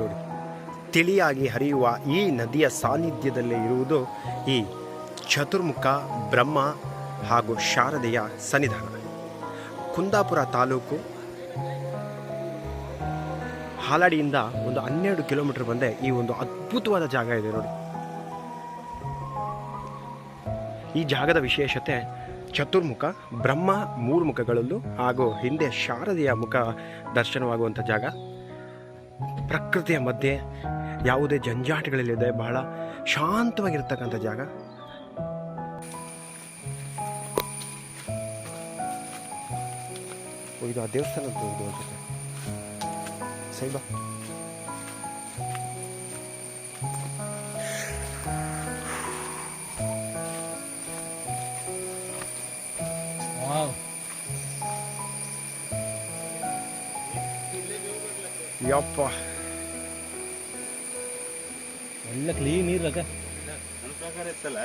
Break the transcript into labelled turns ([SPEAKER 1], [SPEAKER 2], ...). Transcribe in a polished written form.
[SPEAKER 1] ನೋಡಿ, ತಿಳಿಯಾಗಿ ಹರಿಯುವ ಈ ನದಿಯ ಸಾನ್ನಿಧ್ಯದಲ್ಲೇ ಇರುವುದು ಈ ಚತುರ್ಮುಖ ಬ್ರಹ್ಮ ಹಾಗೂ ಶಾರದೆಯ ಸನ್ನಿಧಾನ. ಕುಂದಾಪುರ ತಾಲೂಕು ಹಾಲಾಡಿಯಿಂದ ಒಂದು 12 ಕಿಲೋಮೀಟರ್ ಬಂದೆ ಈ ಒಂದು ಅದ್ಭುತವಾದ ಜಾಗ ಇದೆ ನೋಡಿ. ಈ ಜಾಗದ ವಿಶೇಷತೆ ಚತುರ್ಮುಖ ಬ್ರಹ್ಮ 3 ಮುಖಗಳಲ್ಲೂ ಹಾಗೂ ಹಿಂದೆ ಶಾರದೆಯ ಮುಖ ದರ್ಶನವಾಗುವಂಥ ಜಾಗ. ಪ್ರಕೃತಿಯ ಮಧ್ಯೆ ಯಾವುದೇ ಜಂಜಾಟಗಳಿಲ್ಲದೆ ಬಹಳ ಶಾಂತವಾಗಿರ್ತಕ್ಕಂಥ ಜಾಗ. ಇದು ಆ ದೇವಸ್ಥಾನದ್ದು ಇದು ಅನ್ಸುತ್ತೆ. ಸೈಬಾ ಯಪ್ಪ,
[SPEAKER 2] ಒಳ್ಳೆ ಕ್ಲೀನ್ ನೀರು.
[SPEAKER 3] ನನ್ನ ಪ್ರಕಾರ ಇತ್ತಲ್ಲ